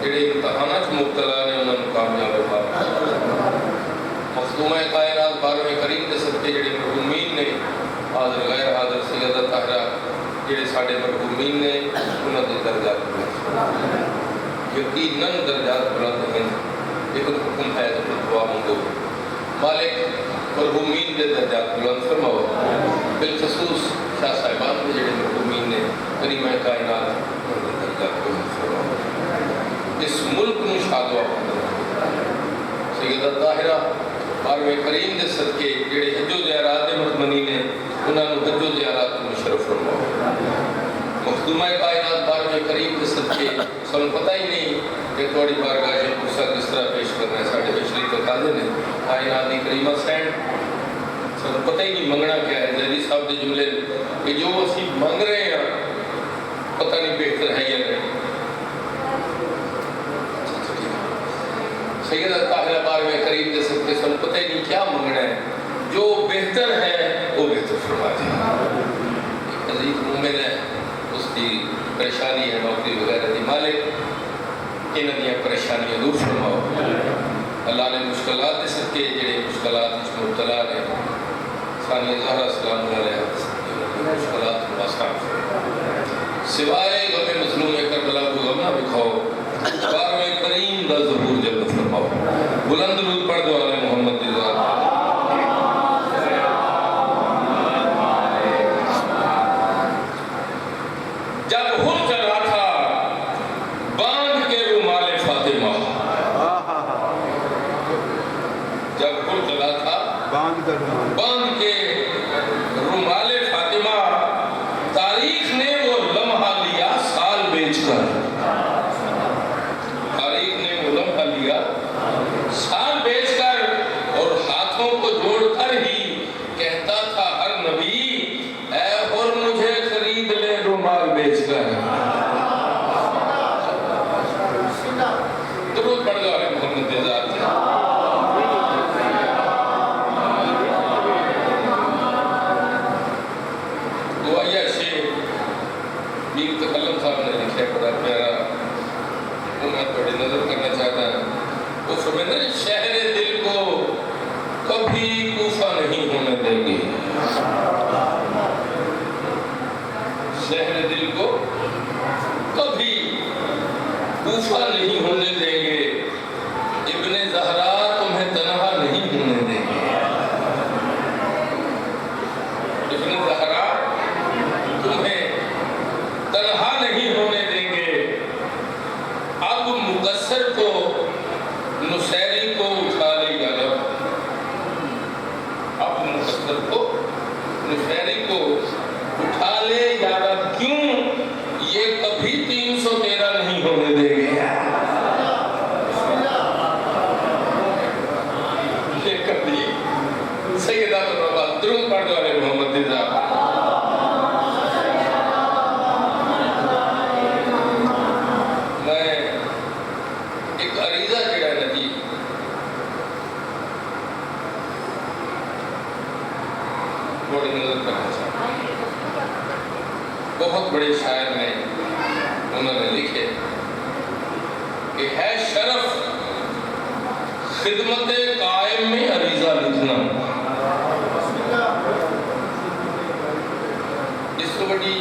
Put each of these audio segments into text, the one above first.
جڑے امتحانات مبتلا نے انہوں نے کامیاب مخدومہ کائنات بارہویں کریم کے صدقے جڑے مرحومین نے حاضر غیر حاضر سیدہ طاہرہ جڑے ساڑے مرحومین نے انہوں نے درجات بلند یقیناً درجات بلند ہیں لیکن حکم ہے تو دعا مانگو مالک مرحومین کے درجات بلند فرماؤ بالخصوص شاہ صاحبان کے جڑے مرحومین نے کریمہ کائنات انہوں نے درجات بلند فرماؤ اس ملک میں شادوا سیدہ طاہرہ بارہویں کریم کے صدقے جڑے حج و زیارات متمنی نے انہوں نے حج و زیارات مشرف فرماؤ مخدومہ کائنات بارہویں کریم کے صدقے سن پتہ ہی نہیں کہ تھوڑی بارگاہ پرسہ کس طرح پیش کرنا ہے ساڑھے بشری تقاضے نے کائنات کی کریمہ سینڈ سن پتہ ہی نہیں منگنا کیا ہے زہری صاحب کے جملے کہ جو اسی منگ رہے ہیں پتہ نہیں بہتر ہے یا نہیں سیدہ طاہرہ بارہویں کریم کے صدقے سن پتہ ہی نہیں کیا منگنا ہے جو بہتر ہے وہ بہتر فرما دیں عزیز مومن ہے اس کی پریشانی ہے نوکری وغیرہ دی مالک ان دیا پریشانیاں دور فرماؤ اللہ نے مشکلات دے صدقے جڑے مشکلات اس مبتلا نے ثانیہ زہرا سلام علیہ مشکلات آسان سوائے غم مظلوم کربلا کو غم نہ بکھاؤ بارہویں کریم دا ظہور جلد فرماؤ بلند درود پڑھ دو علی محمد دی ذات باندھ کے رومال فاطمہ تاریخ نے وہ لمحہ لیا سال بیچ کر تاریخ نے وہ لمحہ لیا سال بیچ کر اور ہاتھوں کو جوڑ کر ہی کہتا تھا ہر نبی اے اور مجھے خرید لے رومال بیچ کر درود پڑھ دو علی محمد دی ذات بڑا پیارا وہ میں تھوڑی نظر کرنا چاہتا ہوں وہ فرماتے ہیں شہر دل کو کبھی کوفہ نہیں ہونے دیں گے شہر دل کو کبھی کوفہ نہیں ہونے دیں گے ابن زہرا تمہیں تنہا نہیں ہونے دیں گے ابن زہرا تمہیں تنہا نہیں ہونے مقصر کو نصیری کو اٹھا لے یا رب اب مقصر کو نصیری کو اٹھا لے یا رب کیوں یہ کبھی 313 نہیں ہونے دیں گے یہ کبھی سیدہ الربا درود پڑھ دو علی محمد دی ذات بہت بڑے شاعر نے انہوں نے لکھے کہ ہے شرف خدمت قائم میں عریضہ لکھنا اس کو بڑی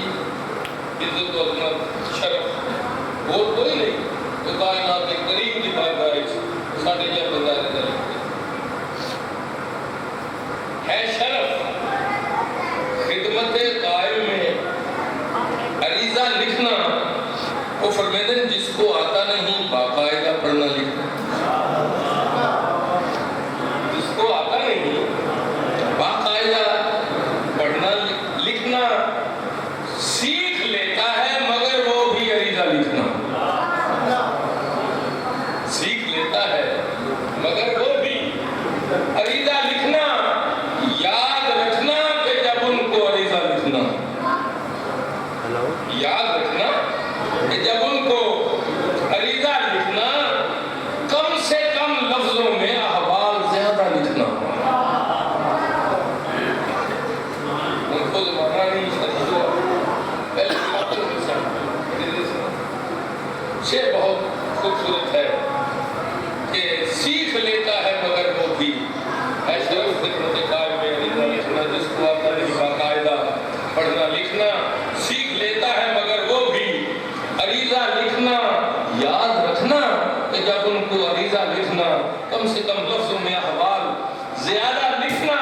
عزت و عظمت شرف وہ کوئی نہیں تو کائنات کے قریب کی بات ہے ساڑھے جب بندہ رہتا ہے شرف خدمت قائم میں عریضہ لکھنا وہ فرماتے ہیں جس کو آتا نہیں باقاعدہ پڑھنا لکھنا جس کو آتا نہیں باقاعدہ پڑھنا لکھنا سیکھ لیتا ہے مگر وہ بھی عریضہ لکھنا یاد رکھنا کہ جب ان کو عریضہ لکھنا کم سے کم لفظوں میں احوال زیادہ لکھنا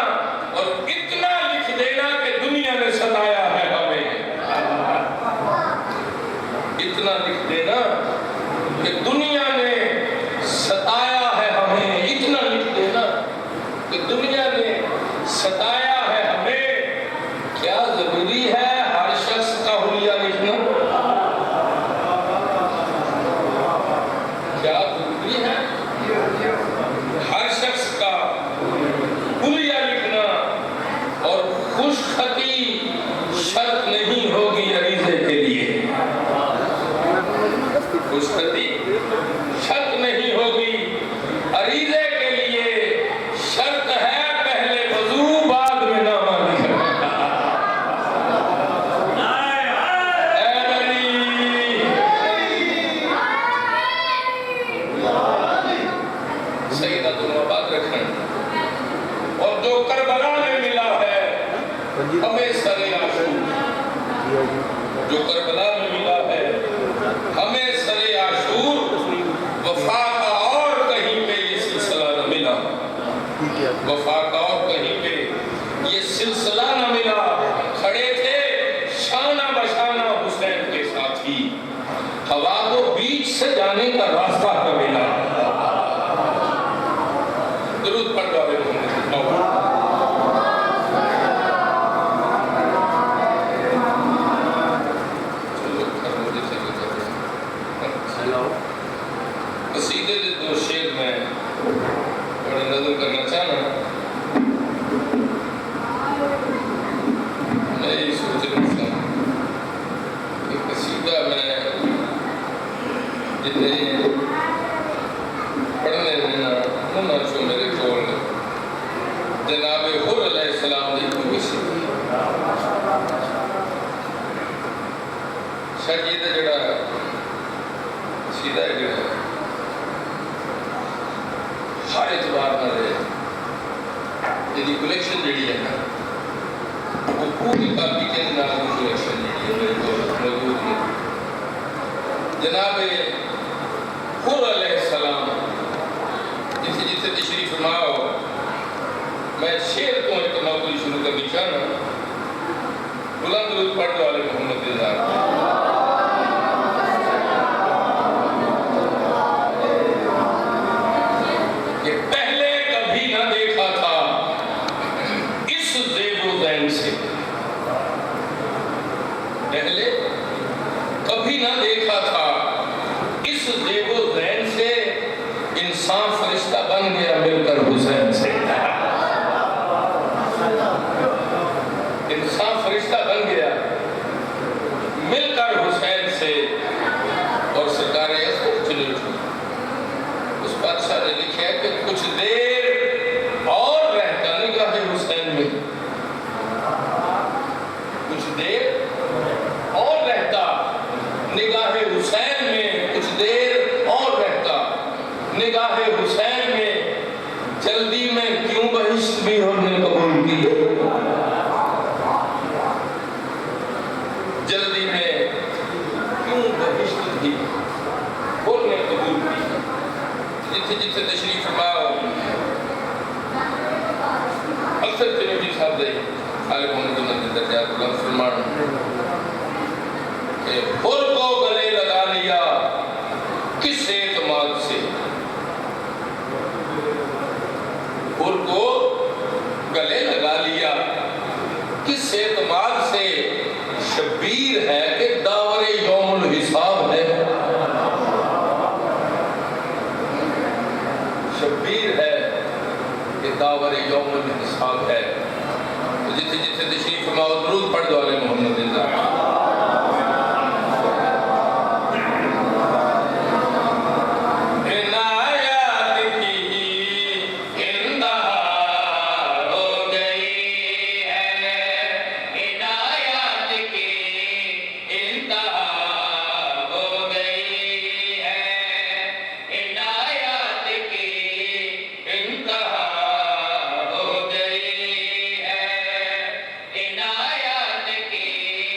اور اتنا لکھ دینا کہ دنیا نے ستایا ہے ہمیں، اتنا لکھ دینا کہ دنیا نے ستایا ہے ہمیں، اتنا لکھ دینا کہ دنیا نے ستایا ہے ہمیں۔ کیا ضروری ہے ہر شخص کا حلیہ لکھنا؟ کیا ضروری ہے ہر شخص کا حلیہ لکھنا؟ اور خوش خطی شرط نہیں ہوگی عریضے کے لیے، خوش خطی شرط نہیں ہوگی عریضے کے لیے، شرط ہے پہلے وضو بعد میں نامہ لکھنا۔ سیدہ تم آباد رکھیں۔ اور جو کربلا میں ملا ہے ہمیں سر عاشور، جو کربلا میں ملا ہے ہمیں سر عاشور، وفا کا اور کہیں پہ یہ سلسلہ نہ ملا، وفا کا اور کہیں پہ یہ سلسلہ نہ ملا۔ کھڑے تھے شانہ بشانہ حسین کے ساتھی، ہوا کو بیچ سے جانے کا راستہ نہ ملا۔ درود پڑھ دو علیہ محمد۔ قصیدے کے دو شعر میں بڑے نظر کرنا چاہنا، میں یہ سوچ رہا تھا کہ قصیدہ میں جتنے پڑھنے دینا ہونا چو میرے کول جناب حر علیہ السلام دی کوئی قصیدہ شاید یہ جڑا قصیدہ ہے جڑا ہر اعتبار نہ رہے، یہ کلیکشن جڑی ہے نا وہ پوری کاپی کے نام کی کلیکشن جڑی ہے میرے کو موجود ہے۔ جناب حر علیہ السلام جتنے جتنے تشریف فرما ہو، میں شعر کو ایک موضوع شروع کرنی چاہنا۔ بلند درود پڑھ دو علیہ محمد رضا۔ کہ پہلے کبھی نہ دیکھا تھا اس زیب و زین سے، پہلے کبھی نہ دیکھا تھا اس زیب و زین سے، انسان فرشتہ بن گیا مل کر حسین سے، انسان فرشتہ بن گیا مل کر حسین سے۔ اور سرکار اسد چلے اس بادشاہ نے لکھا ہے کہ کچھ دیر اور رہتا نگاہ حسین میں، کچھ دیر اور رہتا نگاہ حسین میں، کچھ دیر اور رہتا نگاہ حسین میں، جلدی میں کیوں بہشت بھی ہم نے قبول کی، جلدی میں کیوں بہشت بھی ہم نے قبول کی۔ جتنے جتنے تشریف فرما ہو اکثر تنوجی صاحب دے عالم محمد کے درجات بلند فرمان کہ حر کو گلے لگا لیا کس اعتماد سے، حر کو گلے لگا لیا کس اعتماد سے، شبیر ہے کہ داور یوم الحساب ہے، شبیر ہے کہ داور یوم الحساب ہے۔ جتنے جتنے تشریف فرما درود پڑھ دو علیہ محمد رضا۔ عنایات کی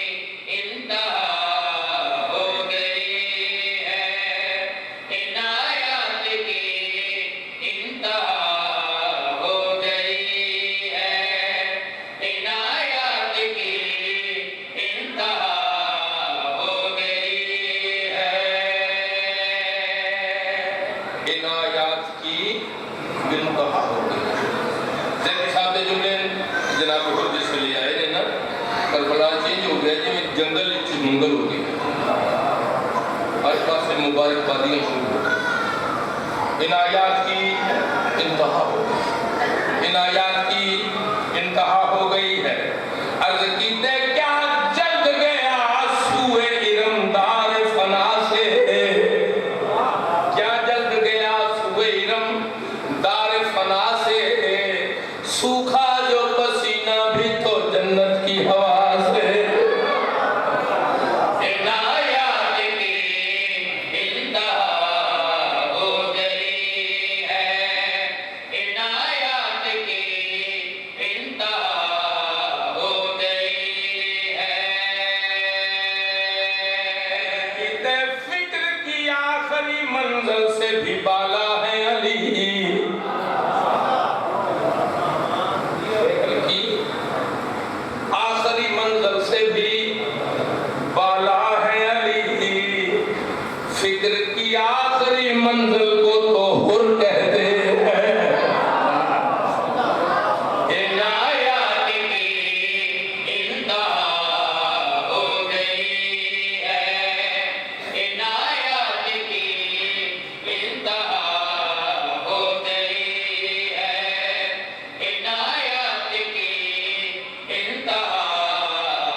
عنایات کی انتہا ہو گئی. زید صاحب دے جملے جناب حضرت سے لے آئے نا کربلا چینج ہو گیا جی میں جنگل جنگل ہو گئی ہر پاس سے مبارک بادیاں شروع ہو گئی. عنایات کی انتہا ہو گئی. عنایات کی انتہا ہو گئی ہے. عرض کیتے کیا جلد گیا سوئے ارم دار فنا سے. کیا جلد گیا سوئے ارم دار فنا سے. سوکھا جو پسینہ بھی تو جنت کی ہوا سے. عنایات کی انتہا ہو گئی ہے. عنایات کی انتہا ہو گئی ہے. کتے فکر کی آخری منزل سے بھی بالا ہے علی. آخری منزل سے بھی بالا ہے علی. فکر کی آخری منزل کو تو حر کہتے ہیں. عنایات کی انتہا ہو گئی ہے. عنایات کی انتہا ہو گئی ہے. عنایات کی انتہا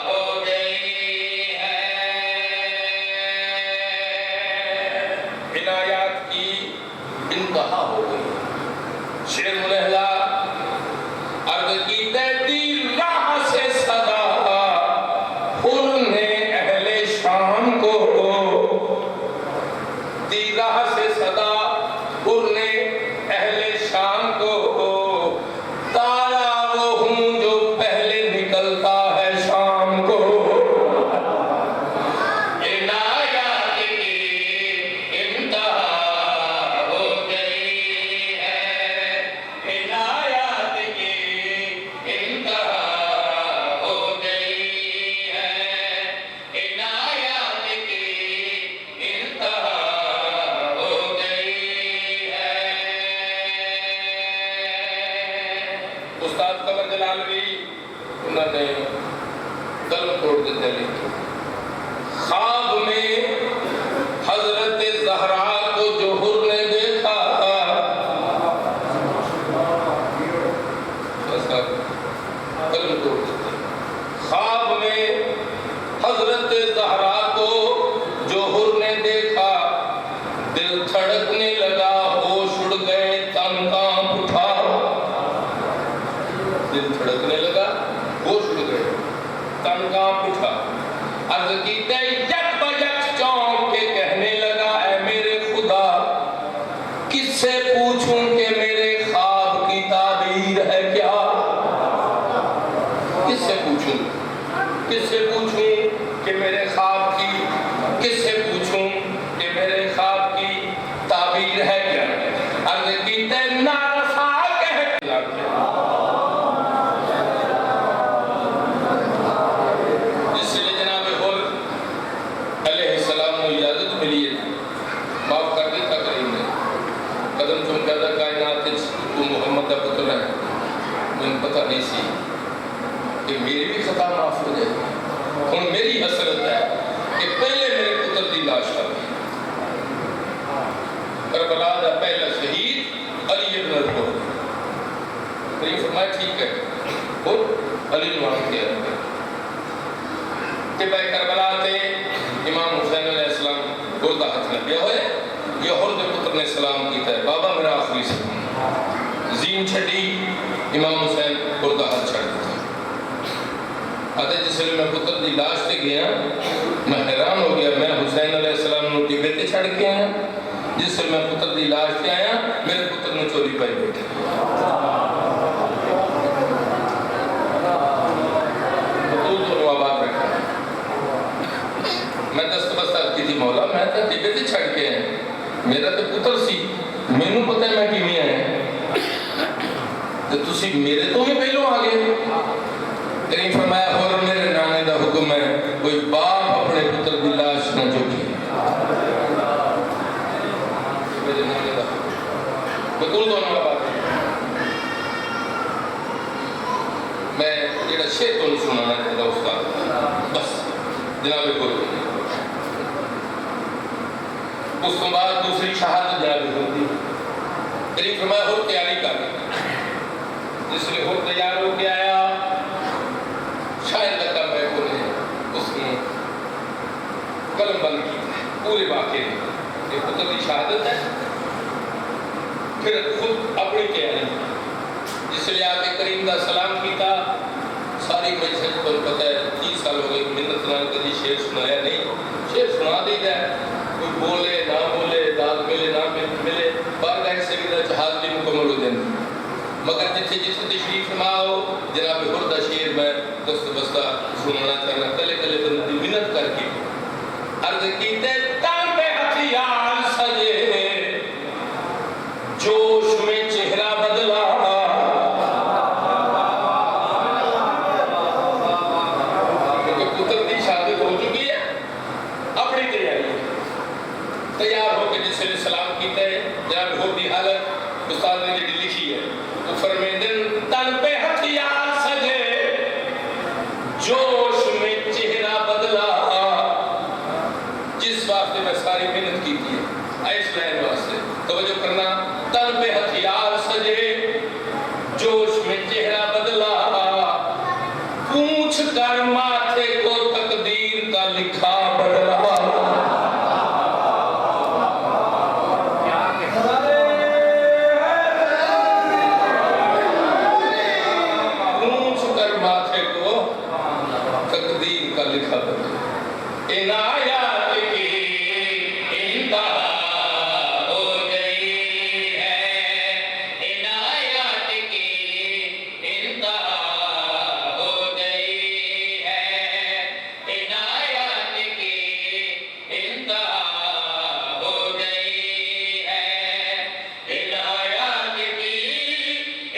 ہو گئی ہے. عنایات کی انتہا ہو گئی. شعر ملحلہ عرض کی دی راہ سے صدا حر نے اہل شام کو. دی راہ سے صدا حر نے اہل شام کو. تارا وہ ہوں جو پہلے نکلتا ہے شام کو. عنایات کی انتہا ہو گئی ہے. عنایات کی انتہا ہو گئی ہے. عنایات کی انتہا ہو گئی ہے. استاد قمر جلالوی انہوں نے قلم توڑ دیتے لکھے. خواب میں حضرت زہرا کو جو حر نے دیکھا. ایسا قلم توڑ دیتے. خواب میں حضرت زہرا کو جو حر نے دیکھا. دل دھڑکنے لگا ہوش اڑ گئے تن کانپ اٹھا. دل دھڑکنے لگا ہوش اڑ گئے تن کانپ اٹھا. عرض کیتے یک بیک چونک کے کہنے لگا اے میرے خدا کس سے پوچھوں کہ میرے خواب کی تعبیر ہے کیا. کس سے پوچھوں کس سے پوچھوں کہ میرے خواب کی کس سے پوچھوں کہ میرے خواب کی تعبیر ہے کیا. عرض کیتے نارسا کہہ جس لیے جناب حر علیہ السلام کو اجازت ملی ہے معاف کر دیتا کریم نے. قدم چون کہتا کائنات تو محمد کا پتر ہے. مجھے پتہ نہیں سی کہ میری بھی خطا معاف ہو جائے. ہوں میری حسرت ہے کہ پہلے میرے پتر دی لاش آ گئی. کربلا دا پہلا شہید علی ابن ابی طالب. فرمایا ٹھیک ہے اور علی نوان کیا کہ بھائی کربلا تے امام حسین علیہ السلام گردہ ہاتھ لگیا ہوئے. یہ حر دے پتر نے سلام کیتا ہے بابا میرا آخری سلام. زین چھڑی امام حسین گردہ ہاتھ چھڑ دیتا. آتے جس لئے میں پتر دی لاش تے گیا میں حیران ہو گیا. میں حسین علیہ السلام نے ٹبے تے چھڑ کے آیا. جس لئے میں پتر دی لاش تے آیا میرے پتر نے چوری پائی بیٹھے. میں دست بستار کی تھی مولا میں تو ٹبے تے چھڑ کے آیا. میرا تو پتر سی مینوں پتہ ہے میں کیویں آیا. تو تسی میرے تو بھی پہلو آ گئے. کریم فرمایا اور میرے نانے دا حکم ہے کوئی باپ اپنے پتر دی لاش نہ چوکے. میرے نانے دا بالکل دونوں بات میں جڑا شعر تو سنانا چاہتا استاد بس جناب کو اس کے بعد دوسری شہادت جناب ہوتی کریم فرمایا ہو تیاری کر جس لیے ہو تیار ہو کے آیا شاید لگتا میں کو نے اس نے قلم بند کی پورے واقعے میں یہ پتر کی شہادت ہے پھر خود اپنی تیاری جس لیے آپ کریم کا سلام کیتا ساری مجلس پر پتہ ہے 30 سال ہو گئے منت نال کبھی شعر سنایا نہیں شعر سنا دے جائے کوئی بولے نہ بولے داد ملے نہ ملے بارگاہ سیدہ جہاز بھی مکمل ہو جائے مگر جتھے جتھے تشریف فرما ہو جناب ہردہ شعر میں دست بستہ سنانا چاہنا کلے کلے بندی منت کر کے عرض کیتے تن پہ ہتھیار سجے جوش میں چہرہ بدلا تیار ہو کے جس سے سلام کیتا ہے جناب ہوتی حالت استاد نے جو لکھی ہے وہ فرمیندن تن پہ ہتھیار سجے جوش میں چہرہ بدلا جس واسطے میں ساری محنت کی تھی ایس لائن واسطے توجہ کرنا تن پہ ہتھیار سجے جوش میں چہرہ بدلا پوچھ کر ماتھے کو تقدیر کا لکھا بدلا عنایات کی انتہا ہو گئی ہے عنایات کی انتہا ہو گئی ہے عنایات کی انتہا ہو گئی ہے عنایات کی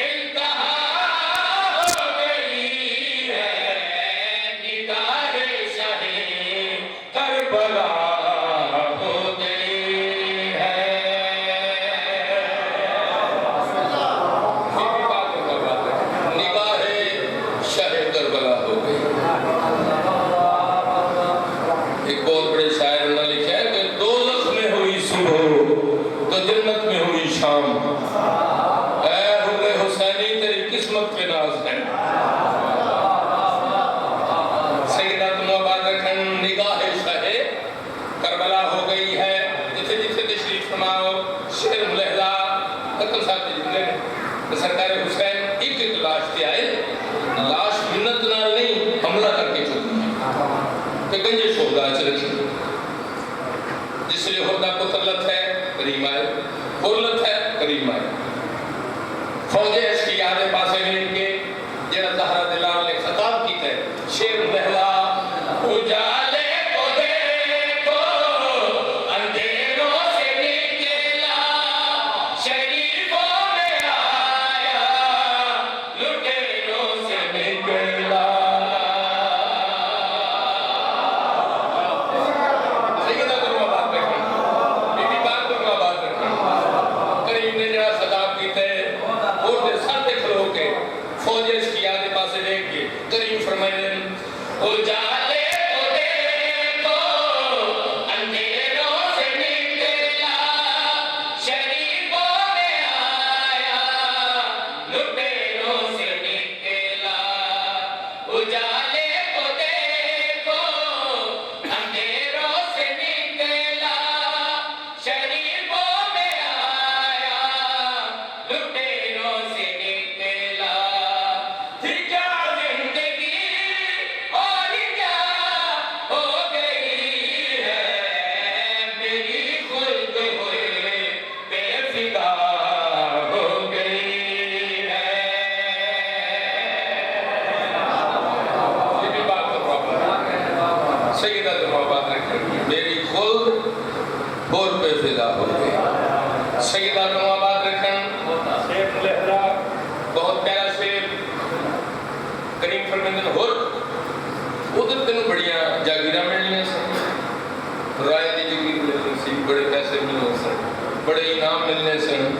انتہا ہو گئی ہے نگاہ کربلا ہو گئی ہے نگاہ شاہ کربلا ہو گئی ایک بہت بڑے شاعر نے لکھا ہے کہ دوزخ میں ہوئی صبح تو جنت میں ہوئی شام اے حور حسینی تیری قسمت پہ ناز ہے نگاہ شاہ کربلا ہو گئی ہے جتھے جتھے تشریف فرماؤ شعر ملحدہ تکل صاحب کے جملے میں سرکار حسین ایک ایک لاش پہ آئے لاش منت نال نہیں حملہ کر کے چھوڑی کہ گنجے شہداء چ رکھی جس لیے ہردہ کو تلت ہے کریم آئے خورلت ہے کریم آئے فوجے اس کی یاد پاسے میں کے جنہ زہرہ دلال نے خطاب کی ہے شعر ملحدہ اجالے کو دیکھو اندھیروں سے نکلا شریفوں میں آیا لٹیروں سے نکلا سیدہ درما بات رکھیں بی بی بات درما بات رکھیں کریم نے جڑا خطاب کیتا ہے اور دے ساتھ کھلو کے فوجے اس کی یاد پاسے دیکھ کے کریم فرمائے اجالے میری خود بور پہ فدا ہو گئی سیدہ نو آباد رکھن شیخ ملحدہ بہت پیارا شعر کریم فرمیندن ہور ادھر تینوں بڑیاں جاگیراں ملنیاں سن رائے دی جاگیر ملنی سی بڑے پیسے ملنے سن بڑے انعام ملنے سن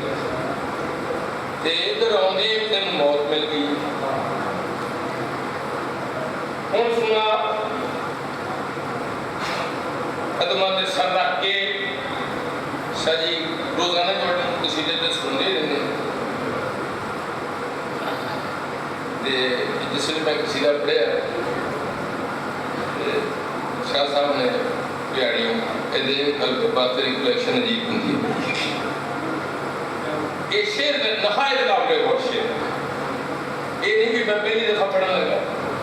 ਤੇ ਇਧਰ ਆਉਂਦੇ ਤੈਨੂੰ ਮੌਤ ਮਿਲ ਗਈ। ਹੁਣ ਸੁਣਾ ਕਦਮਾਂ ਤੇ ਸਰ ਰੱਖ ਕੇ ਸਾਜੀ ਰੋਜ਼ਾਨਾ ਤੁਹਾਡੇ ਕਸੀਦੇ ਤੇ ਸੁਣਦੇ ਰਹਿੰਦੇ ਤੇ ਜਿਸ ਵੇਲੇ ਮੈਂ ਕਸੀਦਾ ਪੜ੍ਹਿਆ ਤੇ ਸ਼ਾਹ ਸਾਹਿਬ ਨੇ ਪਿਆੜੀਆਂ ਇਹਦੇ ਕਲਪ ਬਾਤਰੀ ਕਲੈਕਸ਼ਨ ਅਜੀਬ ਹੁੰਦੀ ਹੈ। ਇਹ ਸ਼ੇਰ ਨਹਾਇਤ ਕਾਬਲੇ ਬਹੁਤ ਸ਼ੇਰ ਇਹ ਨਹੀਂ ਵੀ ਮੈਂ ਪਹਿਲੀ ਦਫਾ ਪੜ੍ਹਨ ਲੱਗਾ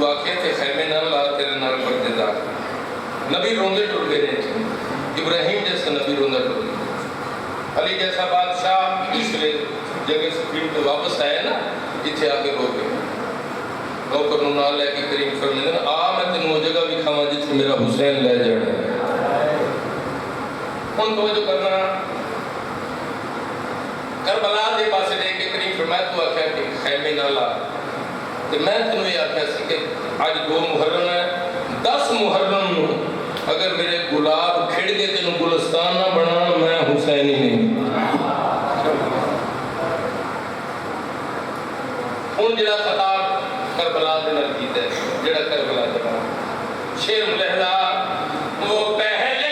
تو آخیا تے خیمے نہ لا تیرے نال پردے دار نبی روندے ٹر گئے نے ابراہیم جیسا نبی روندا ٹر گیا علی جیسا بادشاہ اس لیے جگہ سپریم پہ واپس آیا نا اتنے آ کے رو گئے نوکر نو نال لے کے کریم فرماتے ہیں آ میں تینوں وہ جگہ بھی کھاواں جتھے میرا حسین لے جانا ہے ہن توجہ کرنا کربلا دے پاسے دے کے کریم فرمایا تو آخیا کہ خیمے نہ لا تے میں تینوں یہ آخیا سی کہ اج 2 محرم ہے 10 محرم نو اگر میرے گلاب کھڑ کے تینوں گلستان نہ بنا میں حسین ہی نہیں ہن جڑا خطاب کربلا دے نال کیتا ہے جڑا کربلا دا شیر ملحدہ وہ پہلے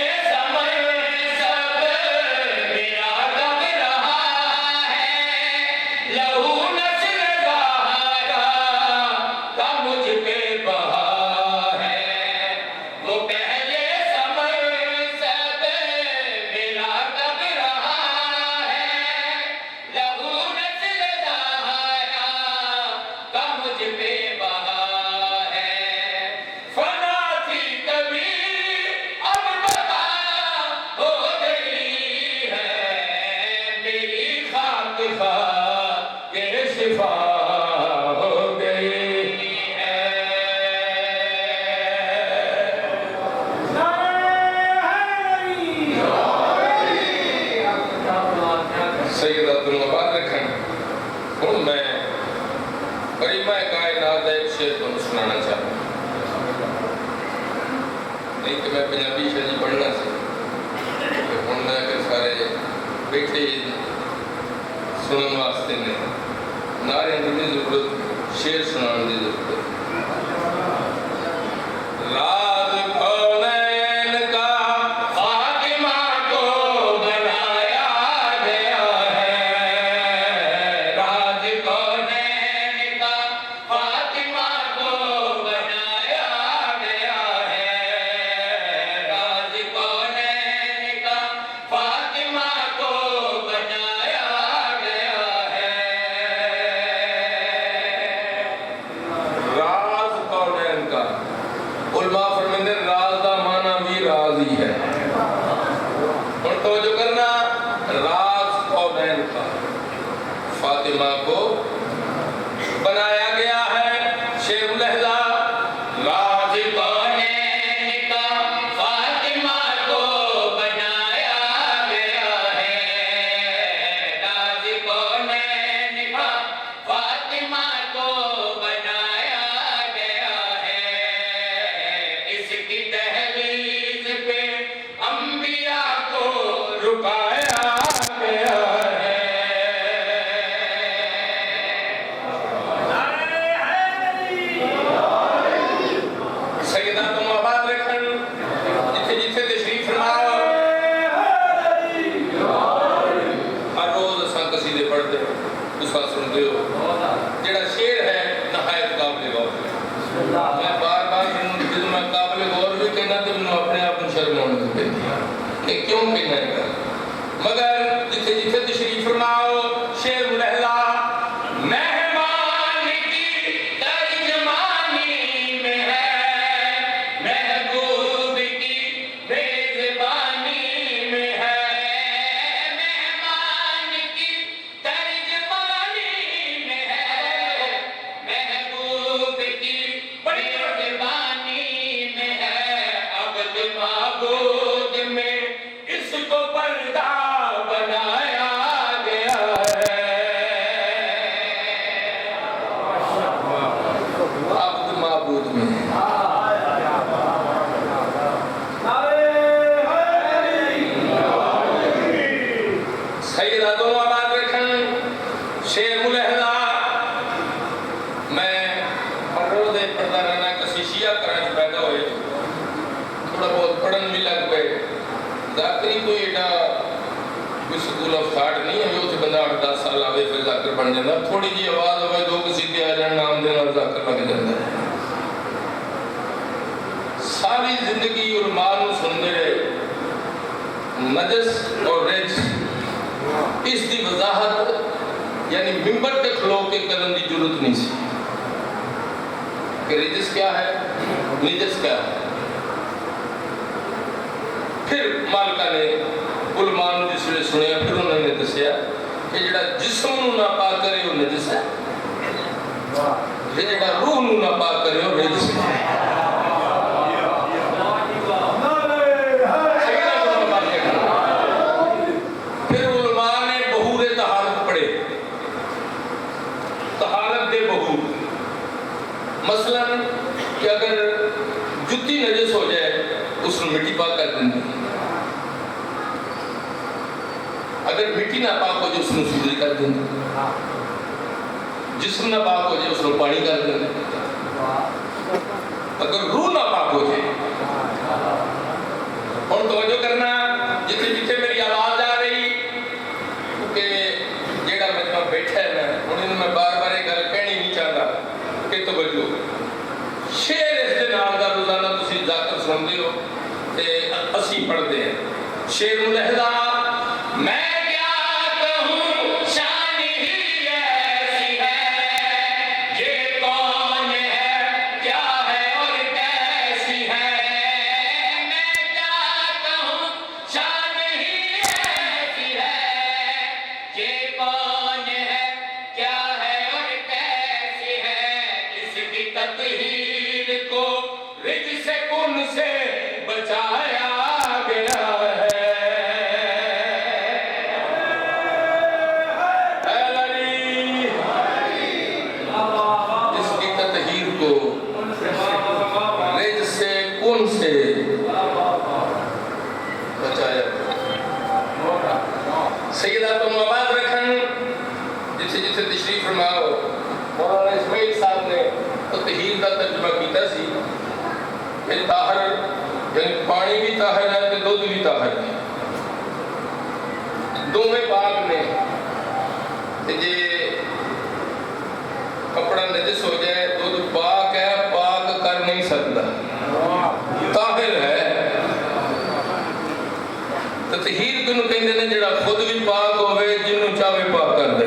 سنانا چاہتا نہیں کہ میں پنجابی شاہ جی پڑھنا سی ہوں میں کہ سارے بیٹھے سنن واسطے نے نعرے کی ضرورت شعر سنان کی ضرورت راز کونین کا فاطمہ کو بنایا گیا ہے راز کونین کا فاطمہ فاطمہ کو بنایا گیا ہے شیر ملحدہ راز کونین کا فاطمہ کو بنایا گیا ہے راز کونین کا فاطمہ کو بنایا گیا ہے اس کی دہلیز پہ انبیاء کو رکایا گیا ہے جڑا شعر ہے نہایت قابل غور میں بار بار جب میں قابل غور بھی کہنا تو میں اپنے آپ کو شرم آنے کو کہتی ہوں کہ کیوں کہنا ہے مگر جتھے جتھے تشریف فرماؤ شعر ملحدہ مہمان کی ترجمانی میں ہے محبوب کی میزبانی میں ہے معبود میں اس کو پردہ بنایا گیا ہے عبد معبود میں سیدہ دونوں آباد رکھن شیر ملحدہ میں ہر روز پڑھتا رہنا کسی شیعہ کرنے پیدا ہوئے تھوڑا بہت پڑھن بھی لگ پے ذاکری کوئی ایڈا کوئی سکول آف تھاٹ نہیں ہے جو بندہ 8-10 سال آوے پھر ذاکر بن جاتا تھوڑی جی آواز ہوئے 2 کسی تے آ جان نام دینا اور ذاکر لگ جاتا ہے ساری زندگی علماء نو سنتے رہے نجس اور رجس اس دی وضاحت یعنی ممبر تے کھلو کے کرن دی ضرورت نہیں سی کہ رجس کیا ہے، نجس کیا ہے۔ پھر مالکہ نے علماء نے جس نے سنیا، پھر انہوں نے دسیا کہ جڑا جسم نو ناپاک کرے وہ نجس ہے، جڑا روح نو ناپاک کرے وہ رجس ہے۔ پھر علماء نے بہور طہارت پڑھے، طہارت دے بہور، مثلا کہ اگر جتی نجس ہو جائے اس نے مٹی پاک کر دیں، اگر مٹی نہ پاک ہو جائے اس نے سورج کر دیں، جسم نہ پاک ہو جائے اس نے پانی کر دیں، اگر روح نہ پاک ہو جائے۔ اور توجہ کرنا جتنے جتنے میری آواز آ رہی، کیونکہ جیڑا مجمع بیٹھا ہے نا انہیں میں بار بار ایک گل کہنی نہیں چاہتا کہ توجہ شعر اس دے نال دا روزانہ تسی ذاکر سنتے ہو تے اسی پڑھتے ہیں۔ شعر ملحظہ میں تشریف فرماؤ مولانا اسماعیل صاحب نے تطہیر کا ترجمہ کیتا سی کہ طاہر یعنی پانی بھی طاہر ہے تے دودھ بھی طاہر ہے، دونوں پاک نے، تے جے کپڑا نجس ہو جائے دودھ پاک ہے، پاک کر نہیں سکتا، طاہر ہے۔ تطہیر کنوں کہندے نے جڑا خود بھی پاک ہوئے جنوں چاہے پاک کر دے۔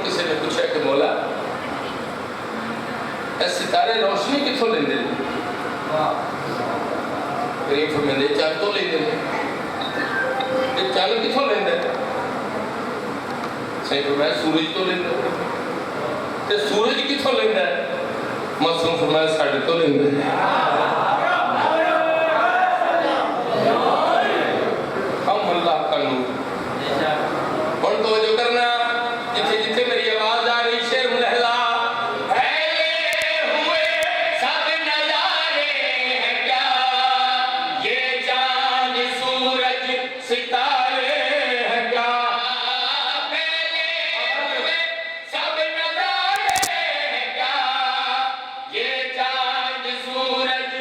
کسی نے پوچھا کہ مولا اے ستارے روشنی کتوں لیندے نے؟ کریم فرماندے چاند تو لیندے نے۔ یہ چاند کتوں لیندا ہے؟ صحیح فرمایا سورج تو لیندا ہے۔ تے سورج کتوں لیندا ہے؟ معصوم فرمایا ساڈے تو لیندا ہے۔ ہم اللہ کا نور۔ اور توجہ کرنا جتھے جتھے میری آواز آ رہی شعر ملحظہ سورج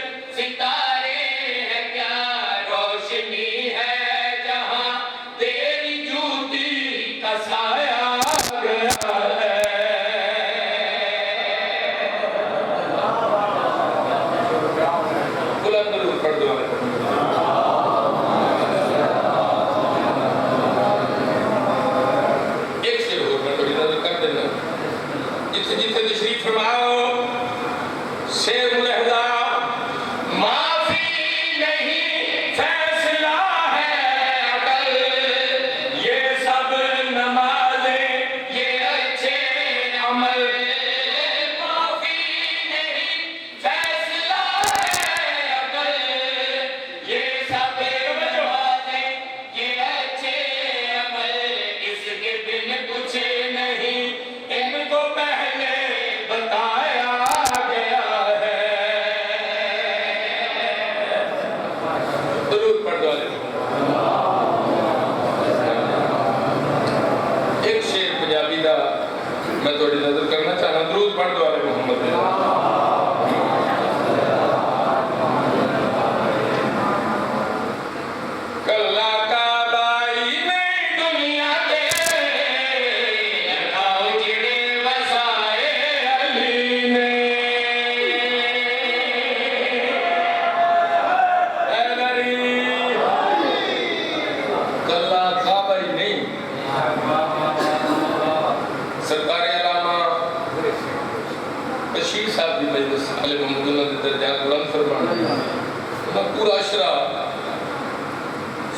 پورا اشرا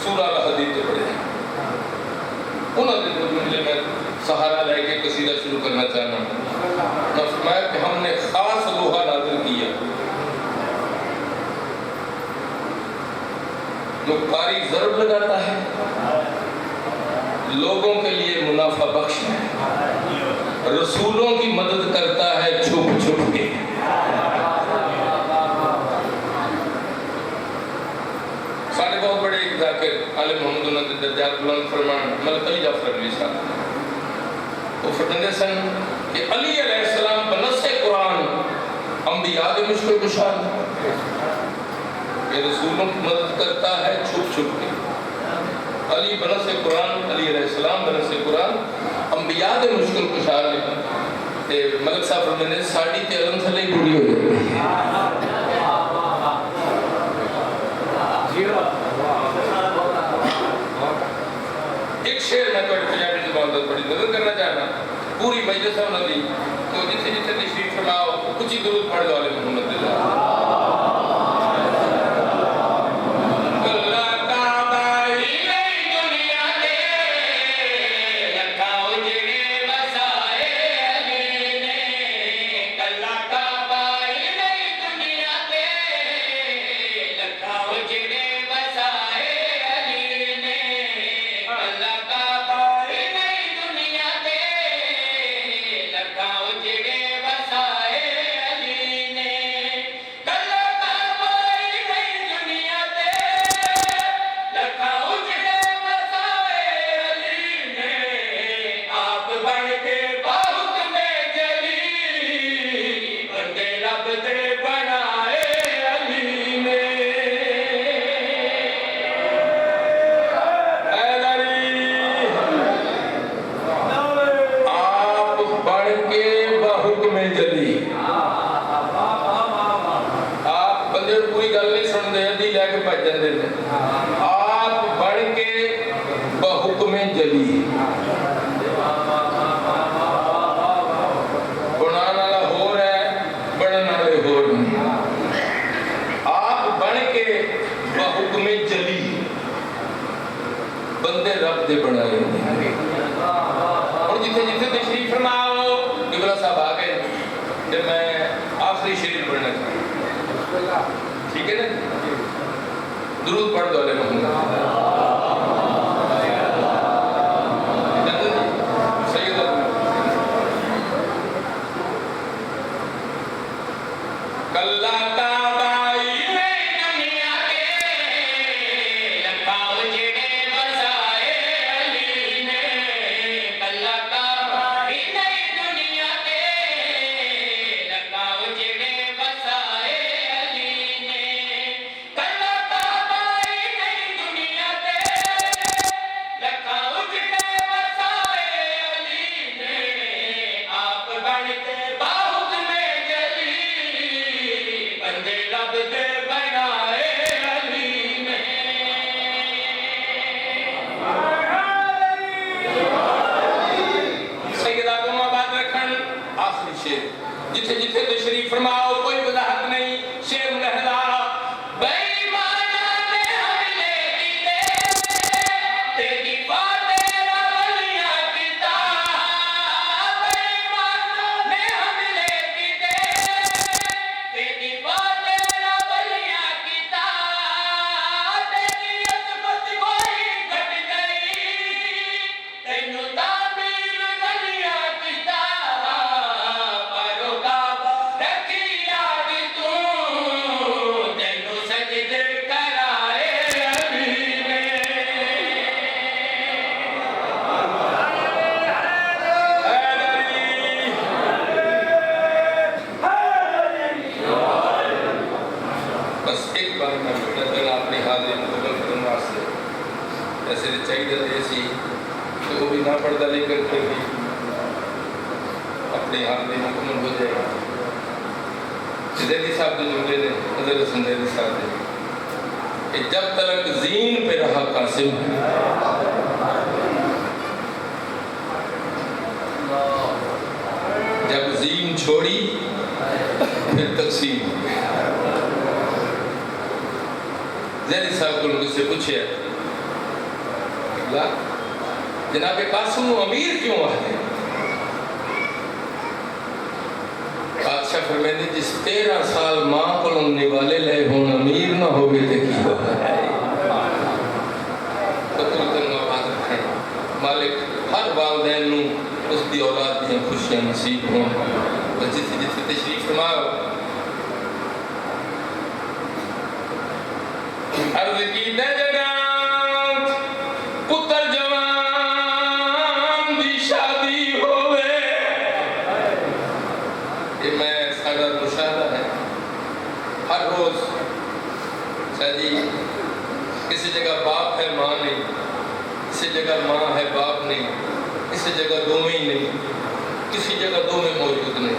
سورہ الحدید تے پڑھے انہوں نے جو جملے میں سہارا لے کے قصیدہ شروع کرنا چاہنا میں فرمایا کہ ہم نے خاص لوہا نازل کیا جو قاری ضرب لگاتا ہے لوگوں کے لیے منافع بخش ہے رسولوں کی مدد کرتا ہے چھپ چھپ کے سارے بہت بڑے ایک ذاکر عالم محمد اللہ کے درجات بلند فرمان ملک علی جعفر علی صاحب وہ فرماتے سن کہ علی علیہ السلام بنص قرآن انبیاء کے مشکل کشان یہ رسولوں کی مدد کرتا ہے چھپ چھپ کے علی بنص قرآن علی علیہ السلام بنص قرآن انبیاء کے مشکل کشان نے ملک صاحب فرماتے ساڑی تے علم تھلے پوری ہو جائے ایک شعر میں تو پنجابی زبان پر بڑی نظر کرنا چاہنا پوری مجلس ہے انہوں نے تو جتنے جتنے تشریف فرماؤ کچھ ہی درود پڑھ دو علیہ محمد اللہ آپ بڑھ کے بحکم جلی بنانا والا ہو رہا ہے بڑھنا والے ہو رہے ہیں آپ بڑھ کے بحکم جلی بندے رب دے بنائے اور جتنے جتنے تشریف فرماؤ قبلہ صاحب آ گئے کہ میں آخری شریف پڑھنا چاہتا ٹھیک ہے نا درود پڑھ دو علیہ محمد جتھے جتھے تشریف فرماؤ کوئی وضاحت نہیں شیر لہلا ایسے چاہیے ایسی تو وہ بھی نہ پردہ لے کر پھر بھی اپنے ہاتھ میں مکمل ہو جائے گا زیدی صاحب جو جملے نے حضرت حسن زیدی صاحب نے کہ جب تلک زین پہ رہا قاسم جب زین چھوڑی پھر تقسیم زیدی صاحب کو مجھ سے پوچھے جناب قاسم امیر کیوں آتے ہیں؟ بادشاہ فرمیندے جس 13 سال ماں کو نوالے لے ہون امیر نہ ہوگے تے کی ہوگا مالک ہر والدین نوں اس دی اولاد دیا خوشیاں نصیب ہوں جتھے جتھے تشریف فرماؤ عرض کی دے جگہ پتر جوان دی شادی ہوئے یہ میں سارا مشاہدہ ہے ہر روز شادی کسی جگہ باپ ہے ماں نہیں کسی جگہ ماں ہے باپ نہیں کسی جگہ دو میں ہی نہیں کسی جگہ دو میں موجود نہیں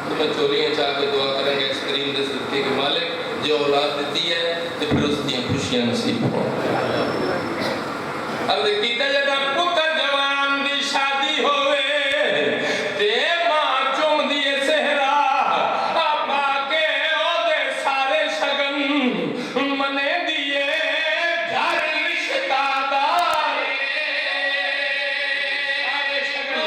تو میں چوریاں چاہ کے دعا کریں گے اس کریم دے صدقے کے مالک جو اولاد دیتی ہے تو پھر اس کی خوشیاں نصیب ہوں اب دیکھیتا جگہ پتر جوان دی شادی ہوئے تے ماں چوم دیے سہرا آپ آکے او دے سارے شگن منے دیے گھر رشتہ دار سارے شگن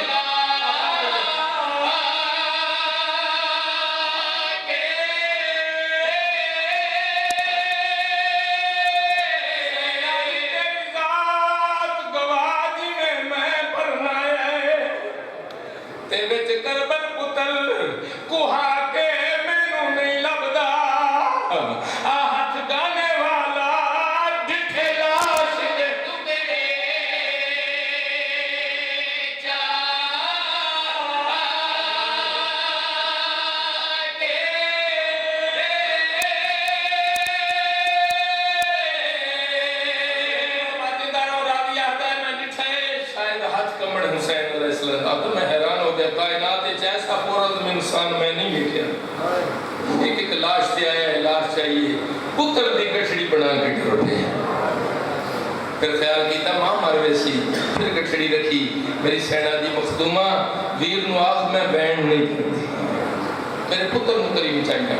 کربل پتل کوہا کے مینوں نہیں لبدا ہاتھ گانے والا ڈٹھے لاش دے ٹکڑے حسین علیہ السلام اب تو میں حیران ہو گیا کائنات ایسا پورا انسان میں نہیں لکھا ایک ایک لاش سے آیا ہے لاش چاہیے پتر دی گٹھڑی بنا کے ٹوٹے پھر خیال کیتا ماں مر ویسی پھر گٹھڑی رکھی میری سینا دی مخدومہ ویر نو آخ میں بینڈ نہیں کرتی میرے پتر نو کریم چاہیے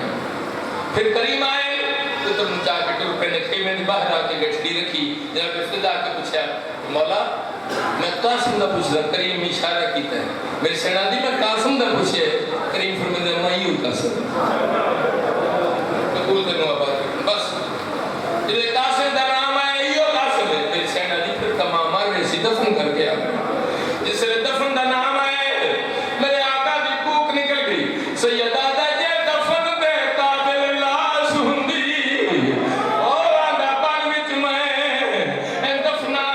پھر کریم آئے پتر نو چاہ کے ٹور پہ نکھی میں نے باہر آ کے گٹھڑی رکھی جب افتدا کے پوچھا مولا میں قاسم دا پوچھ رہا کریم اشارہ کیتا ہے میری سینا دی میں قاسم دا پوچھے کریم فرمیندے میں ہی قاسم قبول کرنو آباد بس جلے قاسم دا نام ہے یہ قاسم ہے میری سینا دی پھر تمام آرے سی دفن کر کے آگا جس سے دفن دا نام ہے میرے آقا دی کوک نکل گئی سیدہ دا جے دفن دے قابل لاش ہندی اور آدھا بان وچ میں دفنا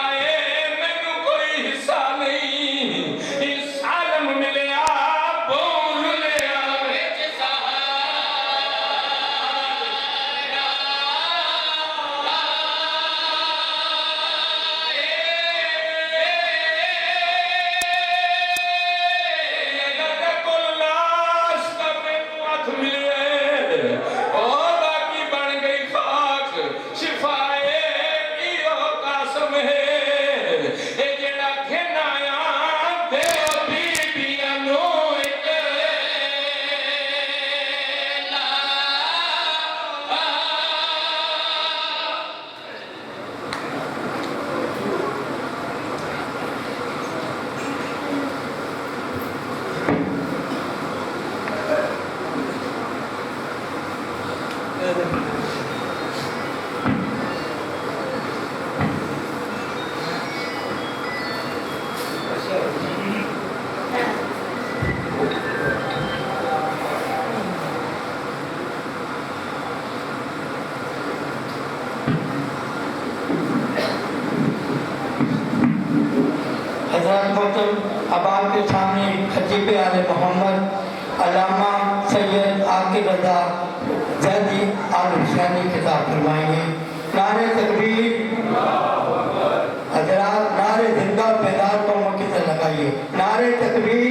اب آپ کے سامنے خطیب آل محمد علامہ سید عاقب رضا زیدی آل حسینی خطاب فرمائیں گے نعرہ تکبیر حضرات نعرہ زندہ بیدار قوم کی طرح لگائیے نعرہ تکبیر